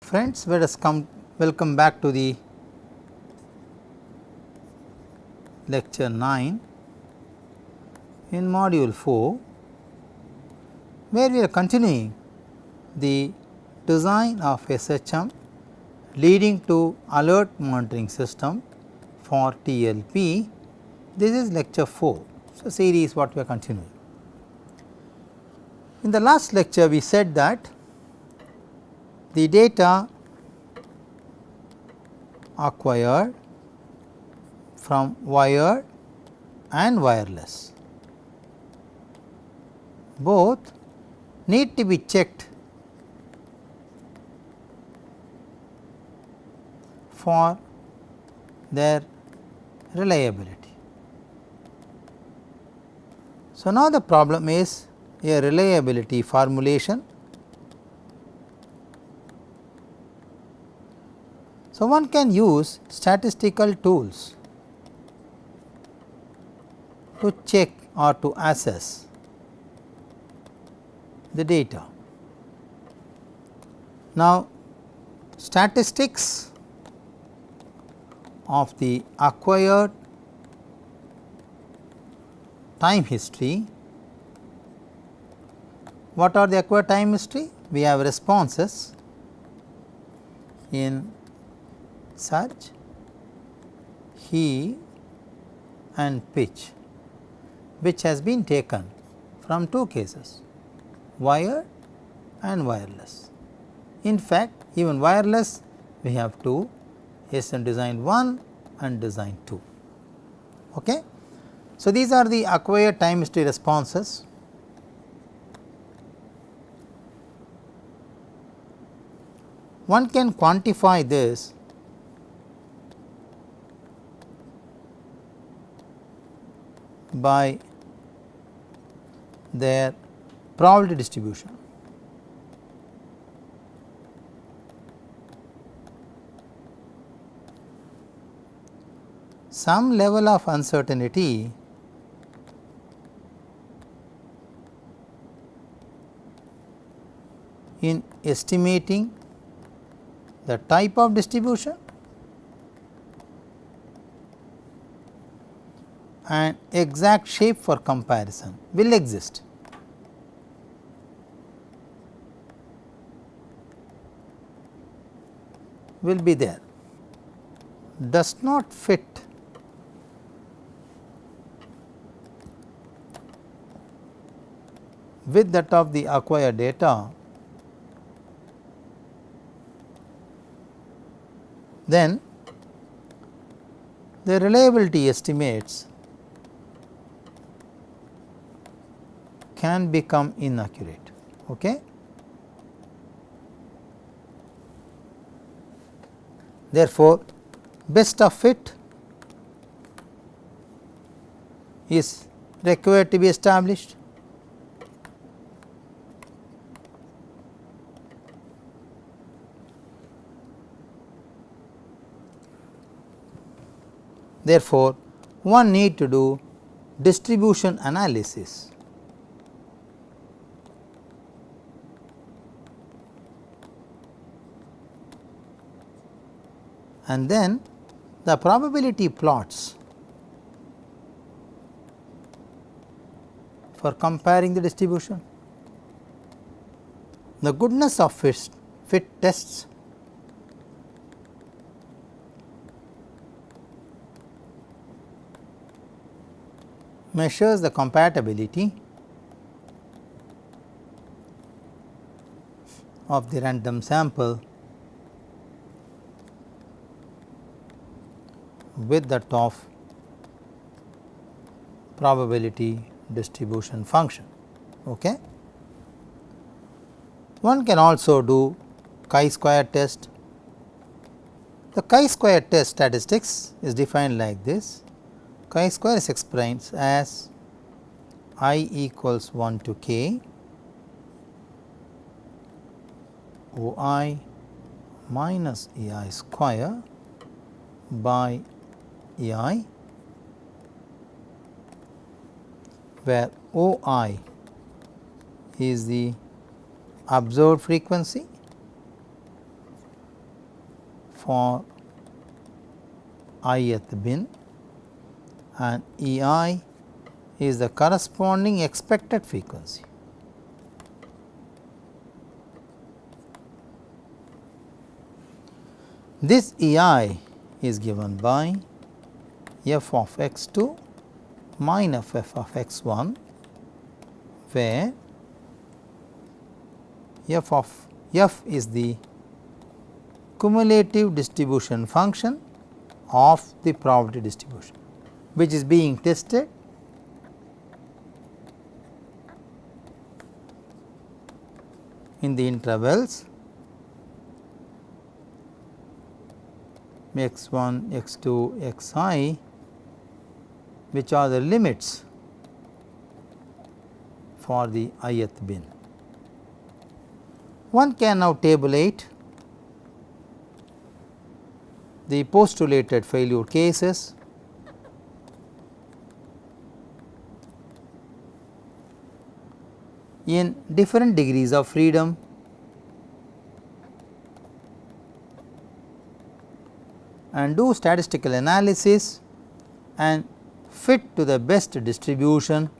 Friends, let us welcome back to the lecture 9 in module 4, where we are continuing the design of SHM leading to alert monitoring system for TLP. This is lecture 4. So, series what we are continuing. In the last lecture we said that the data acquired from wired and wireless both need to be checked for their reliability. So, now the problem is a reliability formulation. So, one can use statistical tools to check or to assess the data. Now, statistics of the acquired time history. What are the acquired time history? We have responses in surge, heave and pitch, which has been taken from two cases, wired and wireless. In fact, even wireless we have two, SHM design 1 and design 2. Okay. So, these are the acquired time history responses. One can quantify this by their probability distribution. Some level of uncertainty in estimating the type of distribution and exact shape for comparison will exist. Will be there, does not fit with that of the acquired data, then the reliability estimates can become inaccurate. Okay. Therefore, best of fit is required to be established. Therefore, one need to do distribution analysis. And then the probability plots for comparing the distribution. The goodness of fit tests measures the compatibility of the random sample with that of probability distribution function. Okay. One can also do chi-square test. The chi-square test statistics is defined like this. Chi-square is explained as I equals 1 to k OI minus EI square by EI, where OI is the observed frequency for ith bin and EI is the corresponding expected frequency. This EI is given by f of x 2 minus f of x 1, where f is the cumulative distribution function of the probability distribution, which is being tested in the intervals x 1, x 2, x I, which are the limits for the ith bin. One can now tabulate the postulated failure cases in different degrees of freedom and do statistical analysis and fit to the best distribution,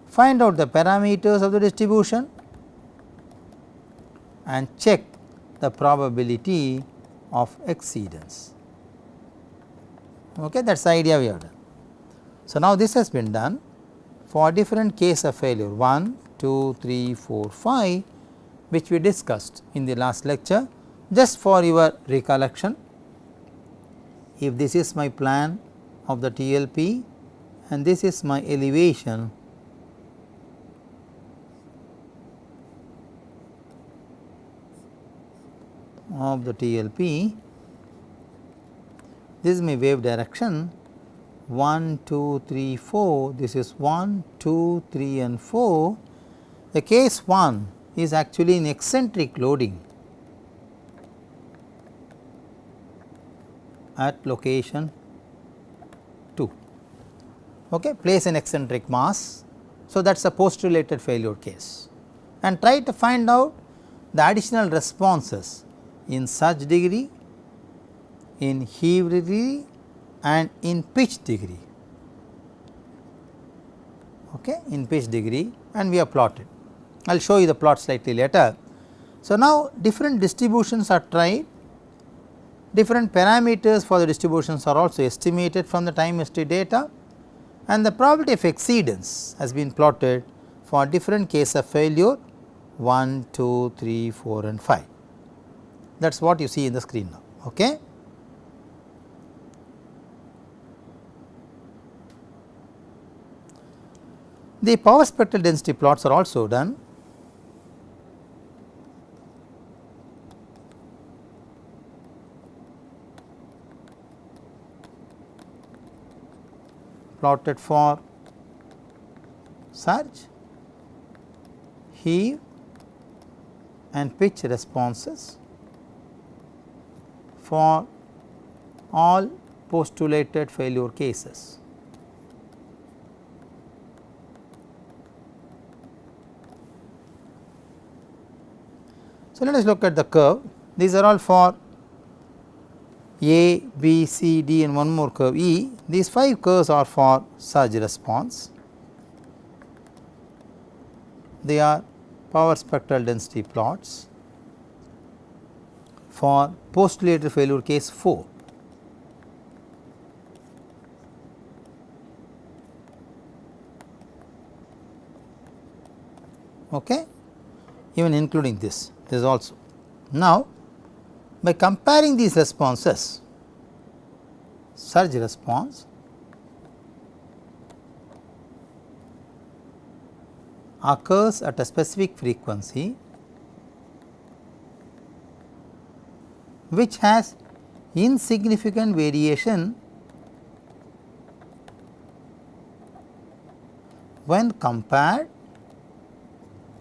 find out the parameters of the distribution and check the probability of exceedance. Okay, that is the idea we have done. So, now this has been done for different case of failure 1, 2, 3, 4, 5, which we discussed in the last lecture. Just for your recollection, if this is my plan of the TLP and this is my elevation of the TLP, this is my wave direction 1, 2, 3, 4, this is 1, 2, 3 and 4. The case 1 is actually in eccentric loading at location 2, okay, place an eccentric mass. So, that is a postulated failure case, and try to find out the additional responses in surge degree, in heave degree and in pitch degree, okay, in pitch degree, and we have plotted. I will show you the plot slightly later. So, now different distributions are tried, different parameters for the distributions are also estimated from the time history data, and the probability of exceedance has been plotted for different case of failure 1, 2, 3, 4 and 5. That is what you see in the screen now. Okay. The power spectral density plots are also done. Plotted for surge, heave and pitch responses for all postulated failure cases. So, let us look at the curve. These are all for A, B, C, D and one more curve E. These 5 curves are for surge response. They are power spectral density plots for postulated failure case 4. Okay, even including this also. Now, by comparing these responses, surge response, occurs at a specific frequency which has insignificant variation when compared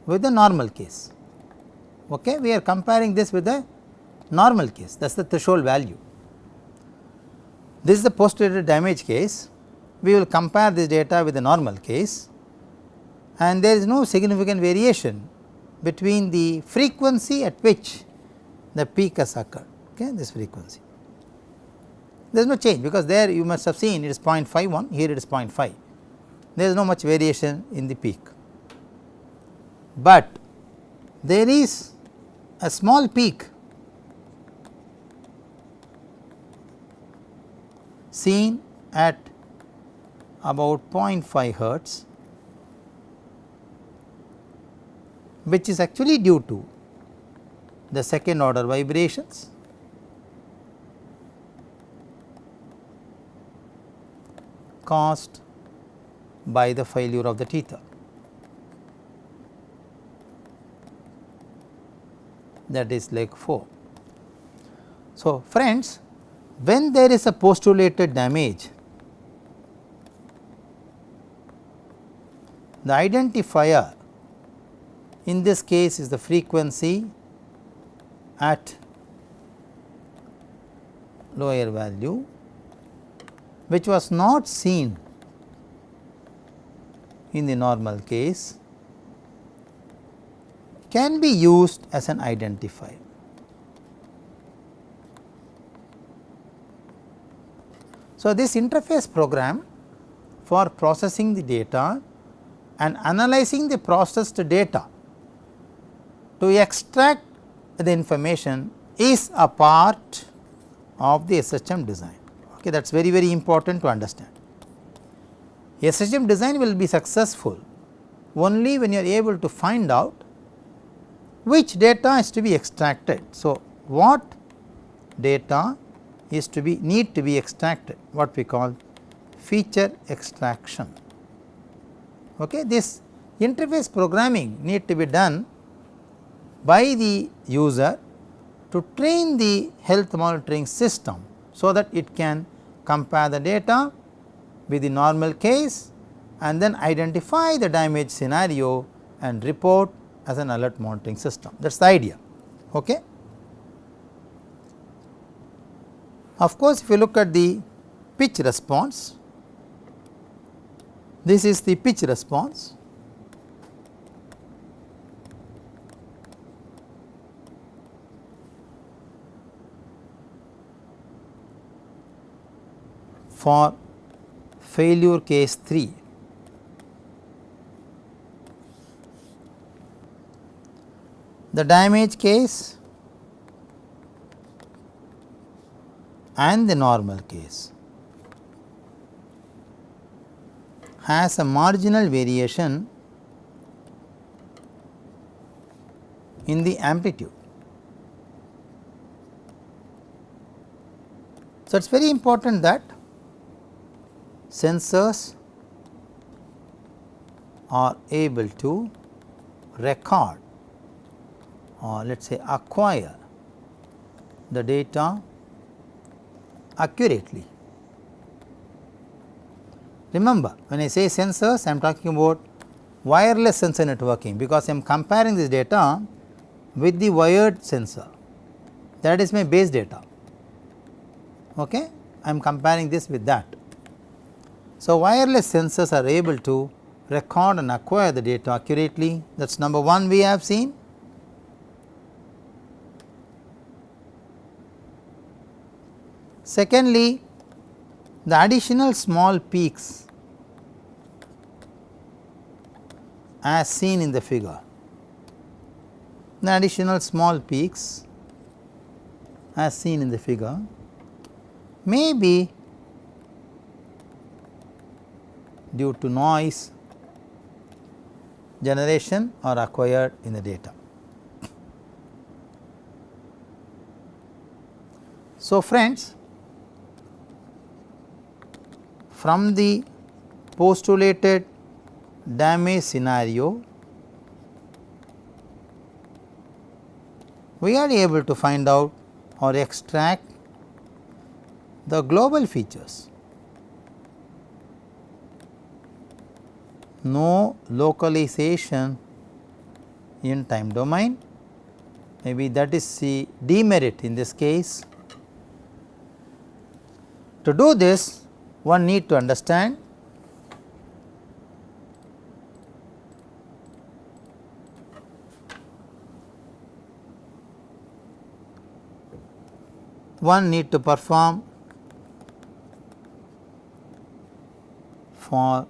with the normal case. Okay, we are comparing this with the normal case, that is the threshold value. This is the postulated damage case. We will compare this data with the normal case, and there is no significant variation between the frequency at which the peak has occurred. okay, this frequency. There is no change, because there you must have seen it is 0.51, here it is 0.5, there is no much variation in the peak, but there is a small peak seen at about 0.5 hertz, which is actually due to the second order vibrations caused by the failure of the tether. That is leg 4. So, friends, when there is a postulated damage, the identifier in this case is the frequency at lower value, which was not seen in the normal case, can be used as an identifier. So, this interface program for processing the data and analyzing the processed data to extract the information is a part of the SHM design. Okay, that is very important to understand. SHM design will be successful only when you are able to find out which data is to be extracted. So, what data is to be need to be extracted, what we call feature extraction. Okay, this interface programming need to be done by the user to train the health monitoring system, so that it can compare the data with the normal case and then identify the damage scenario and report as an alert monitoring system. That is the idea. Okay. Of course, if you look at the pitch response, this is the pitch response. For failure case 3. The damage case and the normal case has a marginal variation in the amplitude. So, it is very important that sensors are able to record or let us say acquire the data accurately. Remember, when I say sensors, I am talking about wireless sensor networking, because I am comparing this data with the wired sensor, that is my base data. Okay? I am comparing this with that. So, wireless sensors are able to record and acquire the data accurately, that is number 1 we have seen. Secondly, the additional small peaks as seen in the figure, the additional small peaks as seen in the figure may be due to noise generation or acquired in the data. So, friends, from the postulated damage scenario, we are able to find out or extract the global features. No localization in time domain, maybe that is the demerit in this case. To do this, one need to understand one need to perform for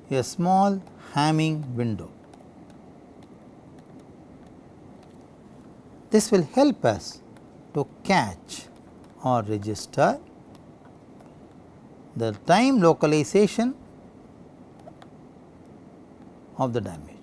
a small Hamming window. This will help us to catch or register the time localization of the damage.